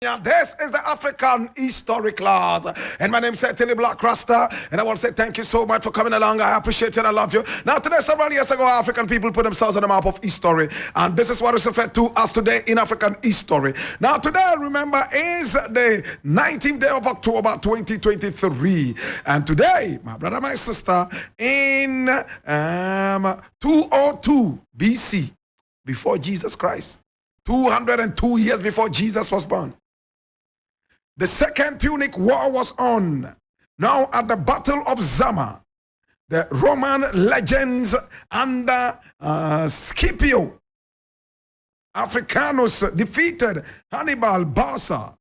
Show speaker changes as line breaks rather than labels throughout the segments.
Yeah, this is the African History class, and my name is certainly Blakk Rasta, and I want to say thank you so much for coming along. I appreciate you and I love you. Now, today, several years ago, African people put themselves on the map of history, and this is what is referred to as today in African history. Now, today, remember, is the 19th day of October 2023, and today, my brother, my sister, in 202 BC, before Jesus Christ, 202 years before Jesus was born, the Second Punic War was on. Now at the Battle of Zama, the Roman legends under Scipio Africanus defeated Hannibal Barca,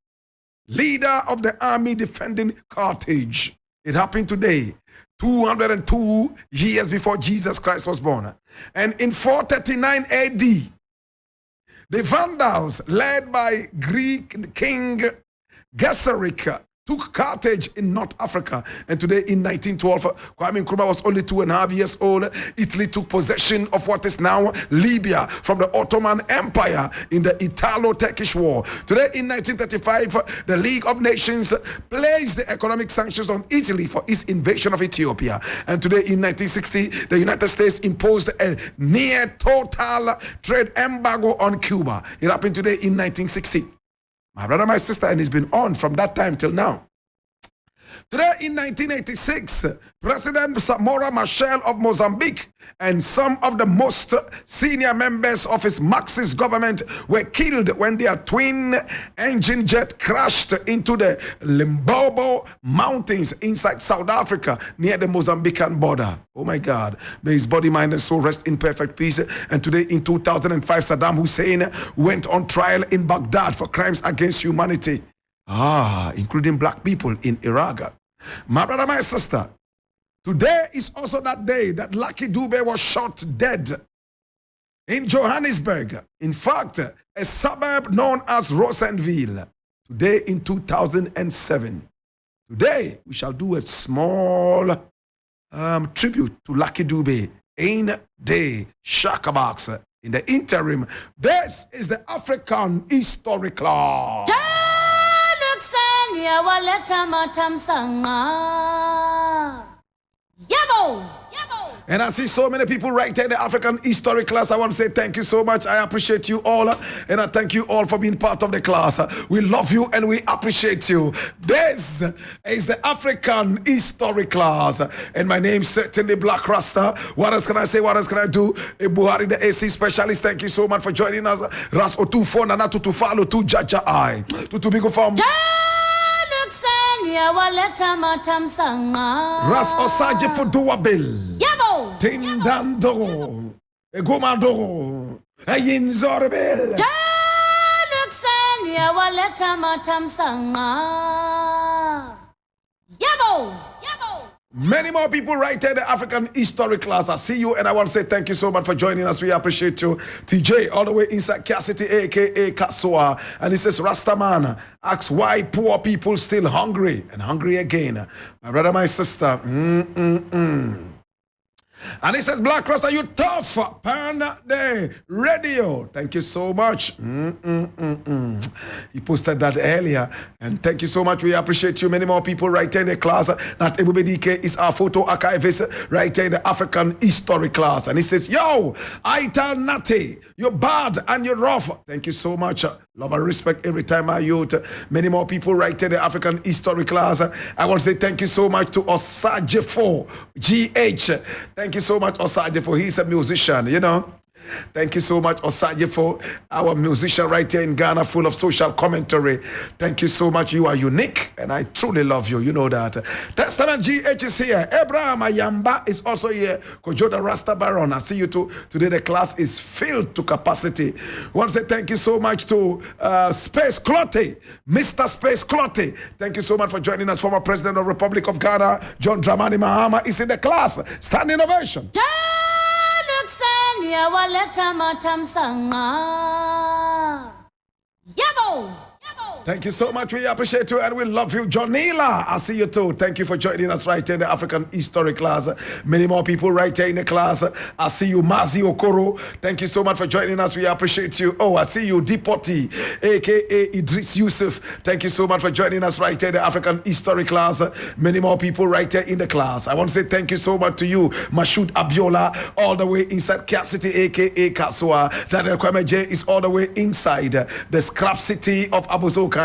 leader of the army defending Carthage. It happened today, 202 years before Jesus Christ was born. And in 439 AD, the Vandals, led by Greek king Gesseric, took Carthage in North Africa. And today in 1912, Kwame Nkrumah was only 2.5 years old. Italy took possession of what is now Libya from the Ottoman Empire in the Italo-Turkish War. Today in 1935, the League of Nations placed the economic sanctions on Italy for its invasion of Ethiopia. And today in 1960, the United States imposed a near total trade embargo on Cuba. It happened today in 1960. My brother, my sister, and it's been on from that time till now. Today in 1986, President Samora Machel of Mozambique and some of the most senior members of his Marxist government were killed when their twin-engine jet crashed into the Limpopo Mountains inside South Africa near the Mozambican border. Oh my God. May his body, mind, and soul rest in perfect peace. And today in 2005, Saddam Hussein went on trial in Baghdad for crimes against humanity. Including black people in Iraq. My brother, my sister, today is also that day that Lucky Dube was shot dead in Johannesburg. In fact, a suburb known as Rosenville. Today in 2007. Today, we shall do a small tribute to Lucky Dube in the Shakabox. In the interim, this is the African History Club. And I see so many people right there in the African History class. I want to say thank you so much. I appreciate you all. And I thank you all for being part of the class. We love you and we appreciate you. This is the African History class. And my name is certainly Blakk Rasta. What else can I say? What else can I do? Buhari, the AC specialist. Thank you so much for joining us. Ras Otu Fon and to follow to Jaja I. To big from. Ras Osaje for Duabil. Yabo! Tindando. Egomado. Ayinzorbel. Yabo! Many more people right here in the African History class. I see you and I want to say thank you so much for joining us. We appreciate you. TJ, all the way inside Cassidy, aka Kasua. And he says, Rastaman asks why poor people still hungry and hungry again. My brother, my sister. And he says, Blakk Rasta, you tough. Pan the radio. Thank you so much. He posted that earlier. And thank you so much. We appreciate you. Many more people right here in the class. Not everybody is our photo archivist right here in the African History class. And he says, yo, I tell Natty, you're bad and you're rough. Thank you so much. Love and respect every time I youth. Many more people right here in the African History class. I want to say thank you so much to Osajefo GH. Thank you so much, Osajefo. He's a musician, you know. Thank you so much, Osajefo, our musician right here in Ghana, full of social commentary. Thank you so much. You are unique, and I truly love you. You know that. Testament GH is here. Abraham Ayamba is also here. Kojoda Rasta Baron. I see you too. Today the class is filled to capacity. I want to say thank you so much to Space Clotty, Mr. Space Clotty. Thank you so much for joining us. Former President of the Republic of Ghana, John Dramani Mahama, is in the class. Standing ovation. Yabo! Thank you so much. We appreciate you and we love you. Jonila, I see you too. Thank you for joining us right here in the African History class. Many more people right here in the class. I see you, Mazi Okoro. Thank you so much for joining us. We appreciate you. Oh, I see you, Dipoti, aka Idris Yusuf. Thank you so much for joining us right here in the African History class. Many more people right here in the class. I want to say thank you so much to you, Mashoud Abiola, all the way inside Kia City, aka Kasua. Daniel Kwame J is all the way inside the scrap city of Abozokai.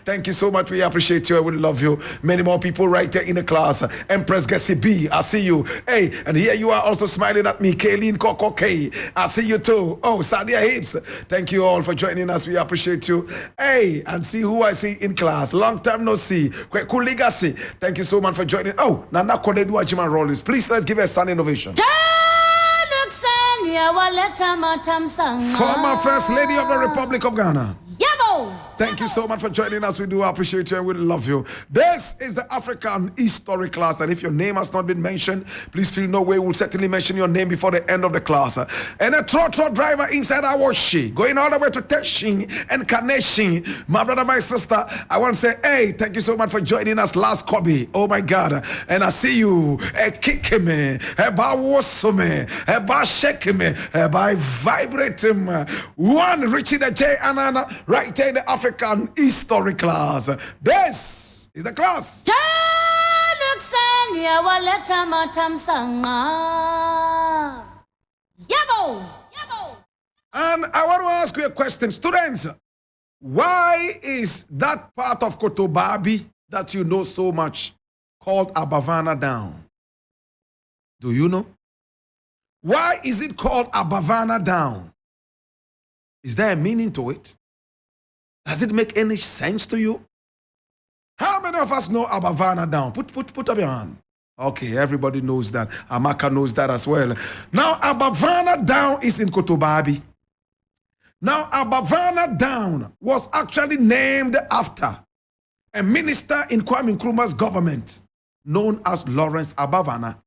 Thank you so much. We appreciate you. I will love you. Many more people right there in the class. Empress Gessi B, I see you. Hey, and here you are also smiling at me. Kaylin Koko K, I see you too. Oh, Sadia Hips. Thank you all for joining us. We appreciate you. Hey, and see who I see in class. Long time no see. Kweku Legacy. Thank you so much for joining. Oh, Nana Kodedu Ajiman Rollins. Please let's give her a standing ovation. Former First Lady of the Republic of Ghana. Thank you so much for joining us. We do appreciate you and we love you. This is the African History class, and if your name has not been mentioned, please feel no way. We'll certainly mention your name before the end of the class. And a trotro driver inside our she going all the way to Teshin and Kaneshing. My brother, my sister, I want to say, hey, thank you so much for joining us. Last Kobe, oh my God, and I see you. Kick me, by wosume, by shake me, by vibrate him. One Richie the J Anana right there in the African History class. This is the class. And I want to ask you a question, students. Why is that part of Kotobabi that you know so much called Abavana down? Do you know? Why is it called Abavana down? Is there a meaning to it? Does it make any sense to you? How many of us know Abavana down? Put up your hand. Okay, everybody knows that. Amaka knows that as well. Now, Abavana down is in Kotobabi. Now, Abavana down was actually named after a minister in Kwame Nkrumah's government known as Lawrence Abavana.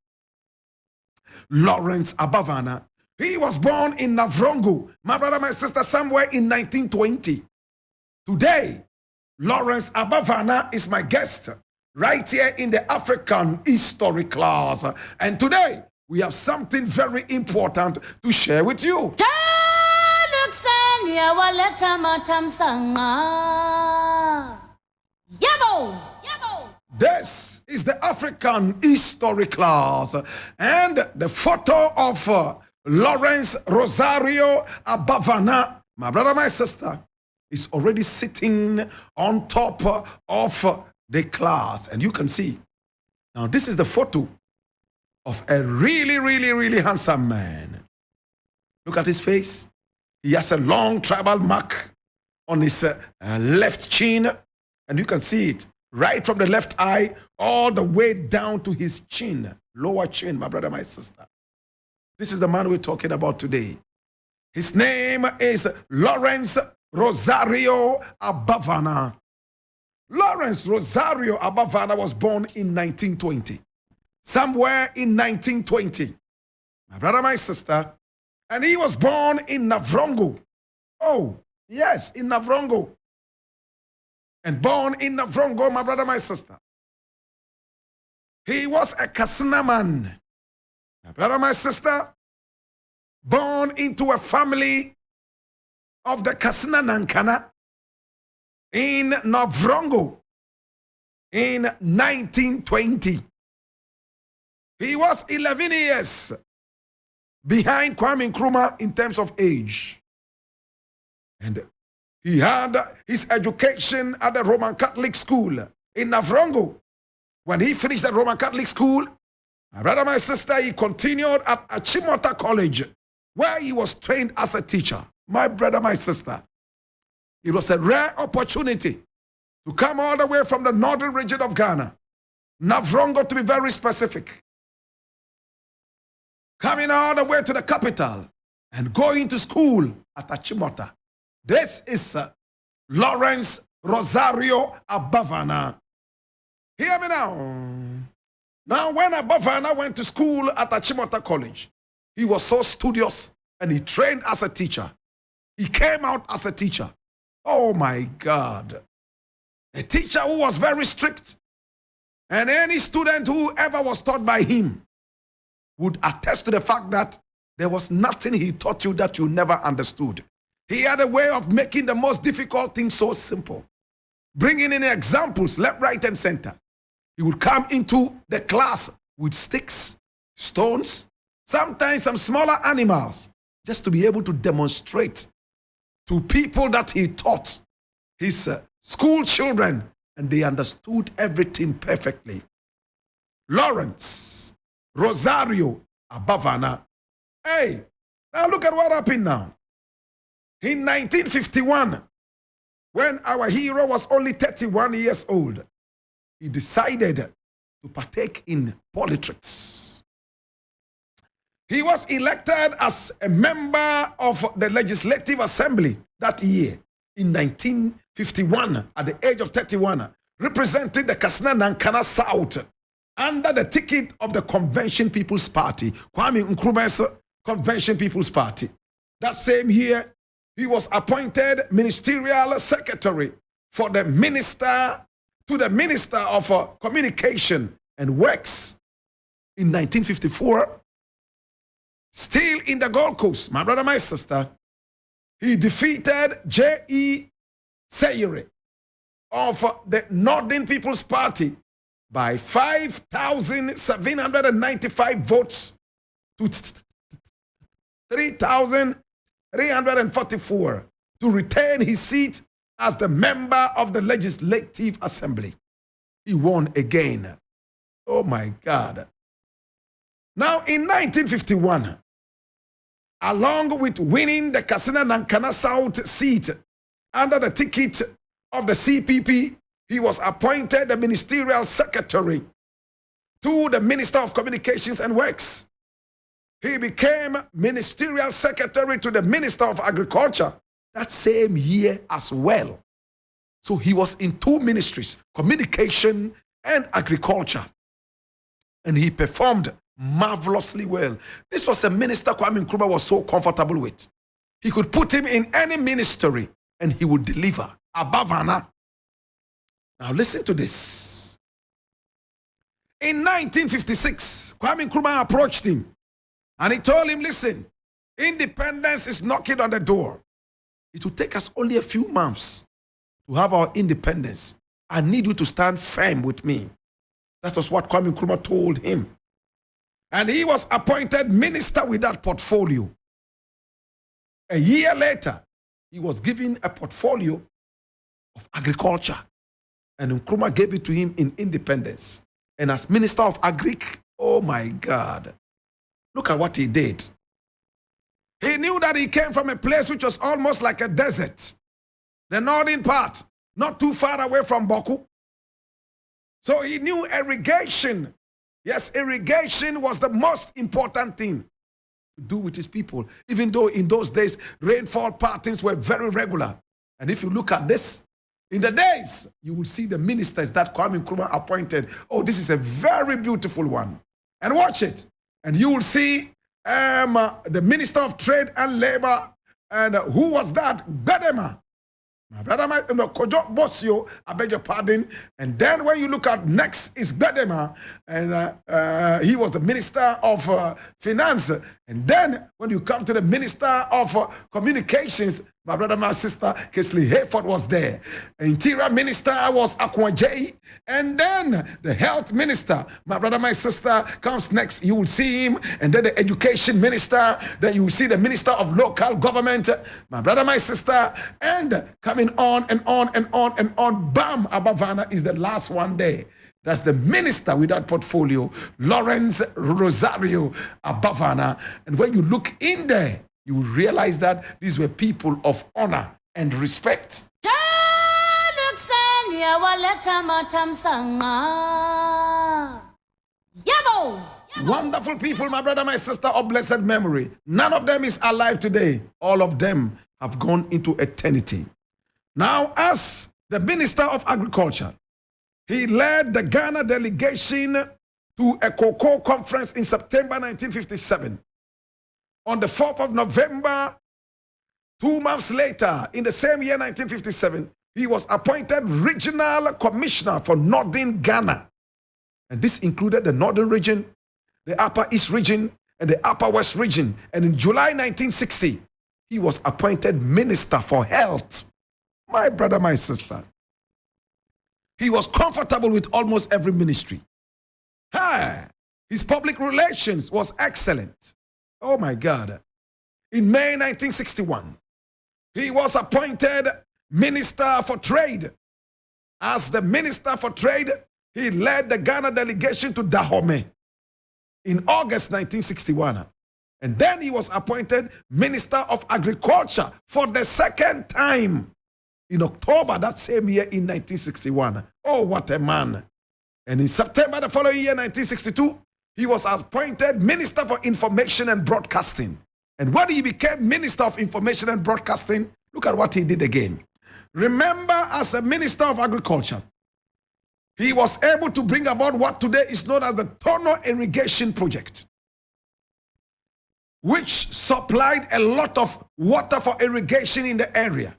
Lawrence Abavana. He was born in Navrongo, my brother, my sister, somewhere in 1920. Today, Lawrence Abavana is my guest right here in the African History class. And today, we have something very important to share with you. This is the African History class. And the photo of Lawrence Rosario Abavana, my brother, my sister, is already sitting on top of the class. And you can see. Now, this is the photo of a really handsome man. Look at his face. He has a long tribal mark on his left chin. And you can see it right from the left eye all the way down to his chin, lower chin, my brother, my sister. This is the man we're talking about today. His name is Lawrence Rosario Abavana. Lawrence Rosario Abavana was born in 1920. Somewhere in 1920. My brother, my sister. And he was born in Navrongo. Oh, yes, in Navrongo. And born in Navrongo, my brother, my sister. He was a Kasina man. My brother, my sister. Born into a family of the Kasina Nankana in Navrongo in 1920. He was 11 years behind Kwame Nkrumah in terms of age. And he had his education at the Roman Catholic school in Navrongo. When he finished the Roman Catholic school, my brother, my sister, he continued at Achimota College, where he was trained as a teacher. My brother, my sister, it was a rare opportunity to come all the way from the northern region of Ghana, Navrongo to be very specific, coming all the way to the capital and going to school at Achimota. This is Lawrence Rosario Abavana. Hear me now. Now, when Abavana went to school at Achimota College, he was so studious and he trained as a teacher. He came out as a teacher. Oh my God. A teacher who was very strict. And any student who ever was taught by him would attest to the fact that there was nothing he taught you that you never understood. He had a way of making the most difficult things so simple. Bringing in examples left, right, and center. He would come into the class with sticks, stones, sometimes some smaller animals, just to be able to demonstrate to people that he taught his school children, and they understood everything perfectly. Lawrence Rosario Abavana. Hey, now look at what happened now. In 1951, when our hero was only 31 years old, he decided to partake in politics. He was elected as a member of the Legislative Assembly that year in 1951 at the age of 31, representing the Katsina Nankana South under the ticket of the Convention People's Party, Kwame Nkrumah's Convention People's Party. That same year, he was appointed Ministerial Secretary for the Minister to the Minister of Communication and Works. In 1954, still in the Gold Coast, my brother, my sister, he defeated J.E. Sayere of the Northern People's Party by 5,795 votes to 3,344 to retain his seat as the member of the Legislative Assembly. He won again. Oh my God. Now in 1951, along with winning the Katsina Nankana South seat under the ticket of the CPP, he was appointed the Ministerial Secretary to the Minister of Communications and Works. He became Ministerial Secretary to the Minister of Agriculture that same year as well. So he was in two ministries, communication and agriculture. And he performed marvelously well. This was a minister Kwame Nkrumah was so comfortable with. He could put him in any ministry and he would deliver. Abavana. Now listen to this. In 1956, Kwame Nkrumah approached him and he told him, listen, independence is knocking on the door. It will take us only a few months to have our independence. I need you to stand firm with me. That was what Kwame Nkrumah told him. And he was appointed minister with that portfolio. A year later, he was given a portfolio of agriculture. And Nkrumah gave it to him in independence. And as Minister of Agric, oh my God, look at what he did. He knew that he came from a place which was almost like a desert. The northern part, not too far away from Boku. So he knew irrigation. Yes, irrigation was the most important thing to do with his people. Even though in those days, rainfall patterns were very regular. And if you look at this, in the days, you will see the ministers that Kwame Nkrumah appointed. Oh, this is a very beautiful one. And watch it. And you will see the Minister of Trade and Labor. And who was that? Bedema. My brother, Kojo Bosio, I beg your pardon. And then when you look at next is Bedema, and he was the Minister of Finance. And then when you come to the Minister of Communications, my brother, my sister, Kesley Hayford was there. The Interior Minister was Akwaje. And then the Health Minister, my brother, my sister, comes next. You will see him. And then the Education Minister. Then you will see the Minister of Local Government, my brother, my sister. And coming on and on and on and on. Bam, Abavana is the last one there. That's the minister with that portfolio, Lawrence Rosario Abavana. And when you look in there, you will realize that these were people of honor and respect. Wonderful people, my brother, my sister of blessed memory. None of them is alive today. All of them have gone into eternity. Now, as the Minister of Agriculture, he led the Ghana delegation to a cocoa conference in September 1957. On the 4th of November, 2 months later, in the same year, 1957, he was appointed regional commissioner for northern Ghana. And this included the northern region, the upper east region, and the upper west region. And in July 1960, he was appointed minister for health. My brother, my sister. He was comfortable with almost every ministry. His public relations was excellent. Oh my God. In May 1961, he was appointed Minister for Trade. As the Minister for Trade, he led the Ghana delegation to Dahomey in August 1961. And then he was appointed Minister of Agriculture for the second time in October that same year in 1961. Oh, what a man. And in September the following year, 1962, he was appointed Minister for Information and Broadcasting. And when he became Minister of Information and Broadcasting, look at what he did again. Remember, as a Minister of Agriculture, he was able to bring about what today is known as the tenure irrigation project, which supplied a lot of water for irrigation in the area.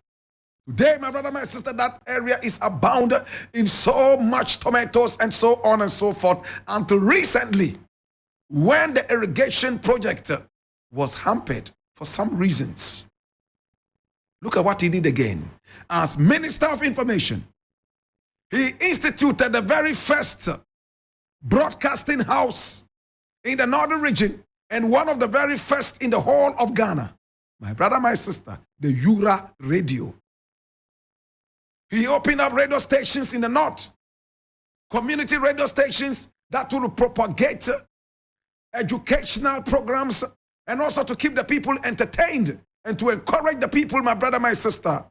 Today, my brother, my sister, that area is abounded in so much tomatoes and so on and so forth, until recently, when the irrigation project was hampered for some reasons. Look at what he did again. As Minister of Information, he instituted the very first broadcasting house in the northern region and one of the very first in the whole of Ghana. My brother, my sister, the Yura Radio. He opened up radio stations in the north, community radio stations that will propagate educational programs and also to keep the people entertained and to encourage the people, my brother, my sister,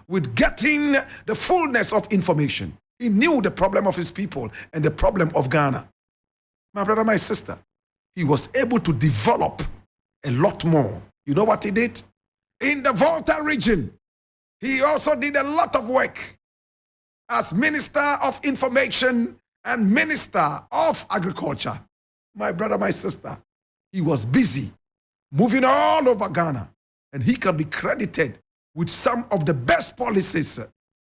with getting the fullness of information. He knew the problem of his people and the problem of Ghana. My brother, my sister, he was able to develop a lot more. You know what he did? In the Volta region, he also did a lot of work as Minister of Information and Minister of Agriculture. My brother, my sister, he was busy moving all over Ghana, and he can be credited with some of the best policies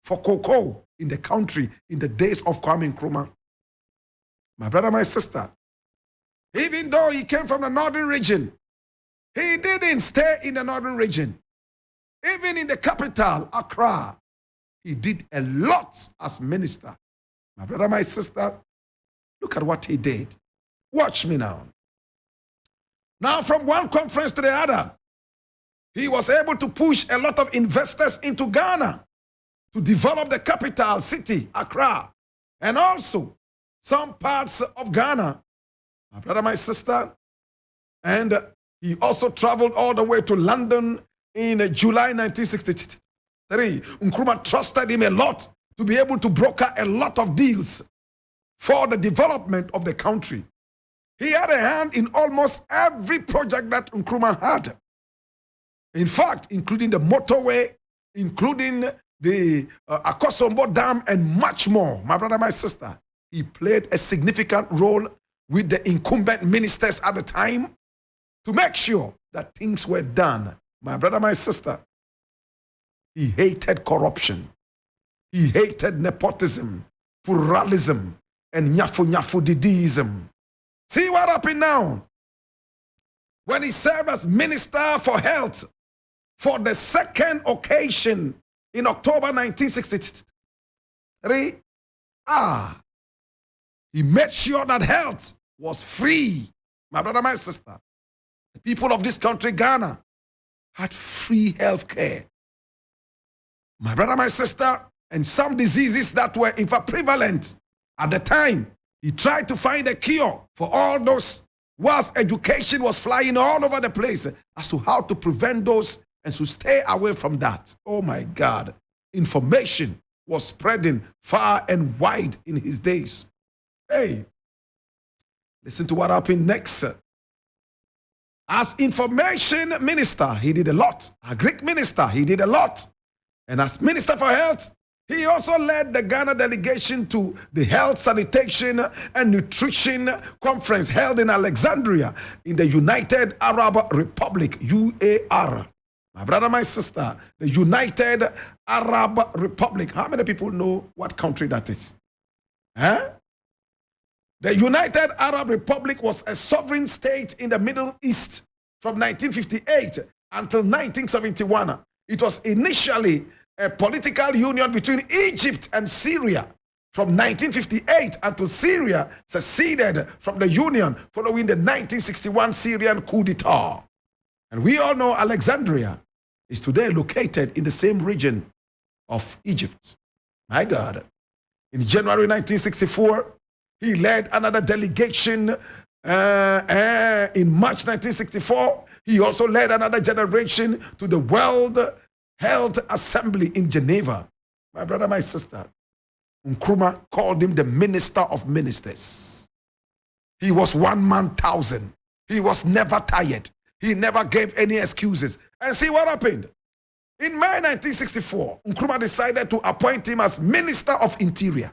for cocoa in the country in the days of Kwame Nkrumah. My brother, my sister, even though he came from the northern region, he didn't stay in the northern region. Even in the capital, Accra, he did a lot as minister. My brother, my sister, look at what he did. Watch me now. Now, from one conference to the other, he was able to push a lot of investors into Ghana to develop the capital city, Accra, and also some parts of Ghana. My brother, my sister, and he also traveled all the way to London in July 1963. Nkrumah trusted him a lot to be able to broker a lot of deals for the development of the country. He had a hand in almost every project that Nkrumah had. In fact, including the motorway, including the Akosombo Dam, and much more. My brother, my sister, he played a significant role with the incumbent ministers at the time to make sure that things were done. My brother, my sister, he hated corruption. He hated nepotism, pluralism, and nyafu didism. See what happened now? When he served as Minister for Health for the second occasion in October 1963, he made sure that health was free. My brother, my sister, the people of this country, Ghana, had free health care. My brother, my sister, and some diseases that were in fact prevalent at the time, he tried to find a cure for all those, whilst education was flying all over the place as to how to prevent those and to stay away from that. Oh my God. Information was spreading far and wide in his days. Hey, listen to what happened next. As information minister, he did a lot. A Greek minister, he did a lot. And as Minister for Health, he also led the Ghana delegation to the Health, Sanitation, and Nutrition Conference held in Alexandria in the United Arab Republic, UAR. My brother, my sister, the United Arab Republic. How many people know what country that is? Huh? The United Arab Republic was a sovereign state in the Middle East from 1958 until 1971. It was initially a political union between Egypt and Syria from 1958 until Syria seceded from the union following the 1961 Syrian coup d'etat. And we all know Alexandria is today located in the same region of Egypt. My God. In January 1964, he led another delegation. In March 1964, he also led another generation to the World Health Assembly in Geneva. My brother, my sister, Nkrumah called him the Minister of Ministers. He was one man thousand. He was never tired. He never gave any excuses. And see what happened. In May 1964, Nkrumah decided to appoint him as Minister of Interior.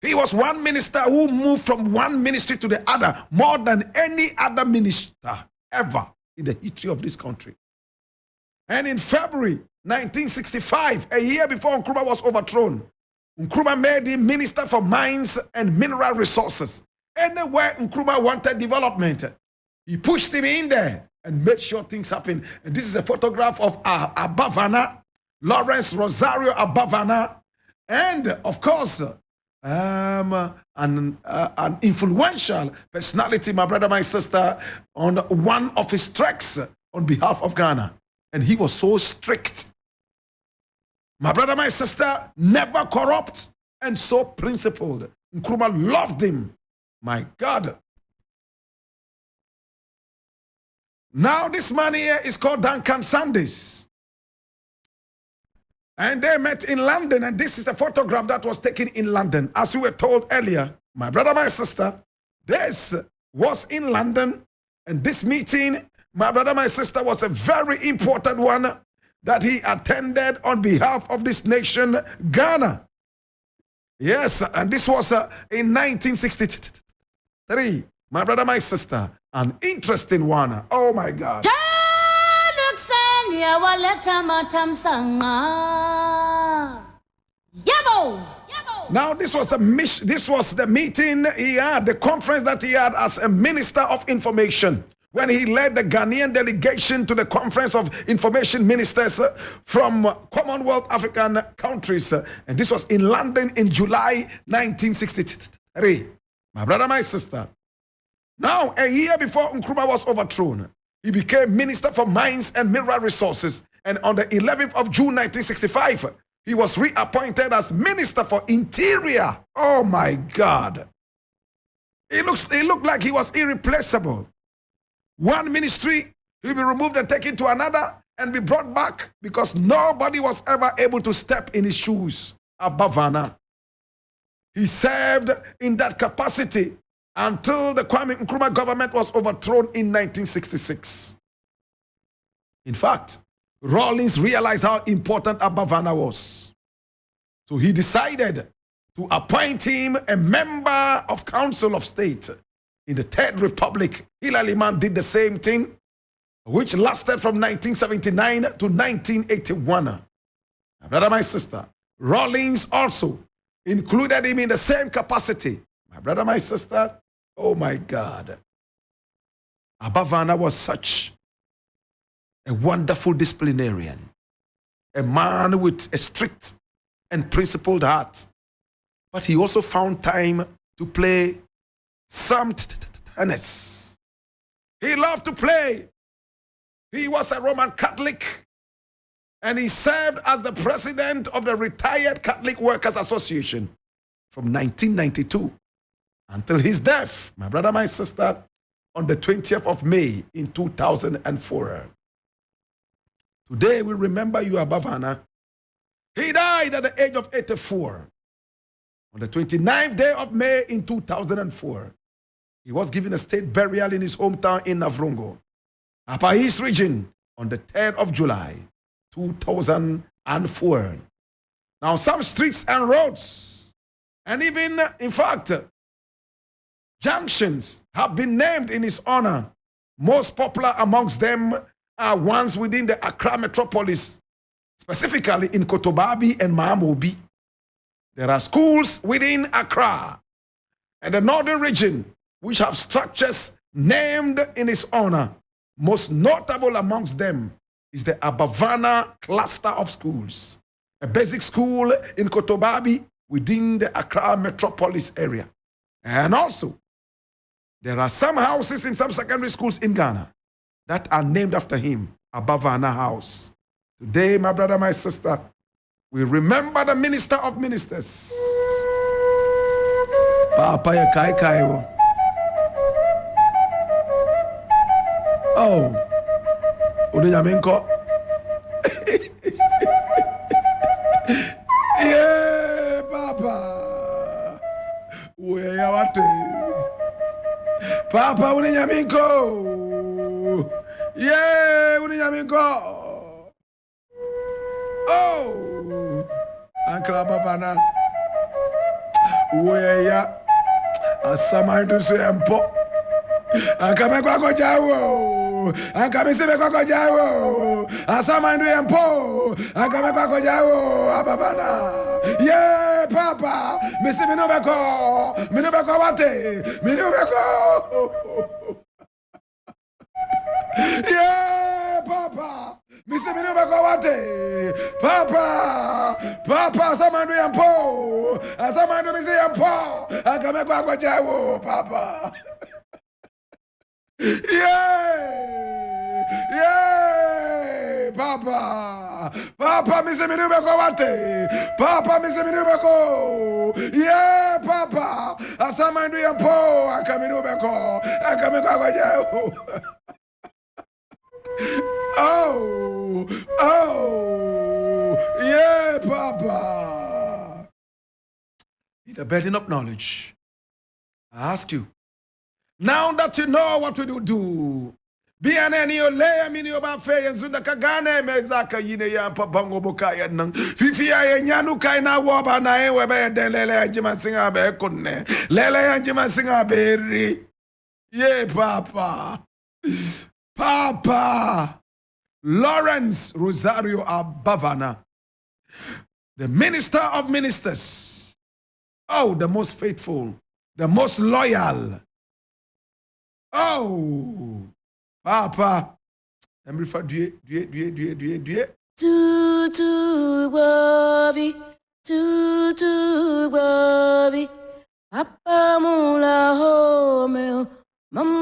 He was one minister who moved from one ministry to the other more than any other minister ever in the history of this country. And in February 1965, a year before Nkrumah was overthrown, Nkrumah made him Minister for Mines and Mineral Resources. Anywhere Nkrumah wanted development, he pushed him in there and made sure things happen. And this is a photograph of Abavana, Lawrence Rosario Abavana, and of course, an influential personality, my brother, my sister, on one of his treks on behalf of Ghana. And he was so strict. My brother, my sister, never corrupt and so principled. Nkrumah loved him. My God. Now this man here is called Duncan Sandys. And they met in London, and this is the photograph that was taken in London. As we were told earlier, my brother, my sister, this was in London, and this meeting, my brother, my sister, was a very important one that he attended on behalf of this nation, Ghana. Yes, and this was in 1963. My brother, my sister, an interesting one. Oh my God. Now this was the meeting he had, the conference that he had as a Minister of Information, when he led the Ghanaian delegation to the Conference of Information Ministers from Commonwealth African countries. And this was in London in July 1963. My brother, my sister. Now, a year before Nkrumah was overthrown, he became Minister for Mines and Mineral Resources. And on the 11th of June 1965, he was reappointed as Minister for Interior. Oh my God. It looked like he was irreplaceable. One ministry, he'll be removed and taken to another and be brought back because nobody was ever able to step in his shoes. Abavana. He served in that capacity until the Kwame Nkrumah government was overthrown in 1966. In fact, Rawlings realized how important Abavana was. So he decided to appoint him a member of Council of State in the Third Republic. Hilary Man did the same thing, which lasted from 1979 to 1981. My brother, my sister, Rawlings also included him in the same capacity. My brother, my sister, oh my God. Abavana was such a wonderful disciplinarian, a man with a strict and principled heart. But he also found time to play some tennis. He loved to play. He was a Roman Catholic, and he served as the president of the Retired Catholic Workers Association from 1992 until his death, my brother, my sister, on the 20th of May in 2004. Today we remember you, Abavana. He died at the age of 84. On the 29th day of May in 2004, he was given a state burial in his hometown in Navrongo, Upper East region, on the 3rd of July, 2004. Now, some streets and roads, and even, in fact, junctions have been named in his honor. Most popular amongst them are ones within the Accra metropolis, specifically in Kotobabi and Mahamobi. There are schools within Accra and the northern region which have structures named in his honor. Most notable amongst them is the Abavana cluster of schools, a basic school in Kotobabi within the Accra metropolis area. And also, there are some houses in some secondary schools in Ghana that are named after him, Abavana House. Today, my brother, my sister, we remember the Minister of Ministers. Papa ya kai kai wo. Oh, Udenyaminko. Yeah, Papa. Where ya wate? Papa Udenyaminko. Yeah, Udenyaminko. Oh, Uncle Abavana. Where ya? Asama into Sempo. Ankame kwa jawo. Ankame sibe kwa jawo. Asama into Empo. Ankame kwa jawo. Abavana. Yeah, Papa. Missy Minubeko. Minubeko wate. Minubeko. Yeah, Papa. Missy Minubeko wate. Papa. Papa, Samandu Yampo. Asamandu Missy Yampo. Ankame kwa jawo, Papa. Yeah, Papa. Papa, Missy Minubeko wate. Papa, Missy Minubeko. Yeah, Papa. Asamandu Yampo. Ankame kwa jawo. Oh, yeah, Papa. Be the burden of knowledge. I ask you, now that you know what to do, be an any lay mini about fair and Zundakagane, Mezaka Yine Papango Bokaya Nung, Fifia and Yanukai na Wabana, Webe, then Lele and Jimasinga Becone, Lele and Jimasinga Berry. Yeah, Papa. Papa Lawrence Rosario Abavana, the Minister of Ministers. Oh, the most faithful, the most loyal. Oh, Papa. I'm referring to you.
To glory, Papa Mula Home, Mama.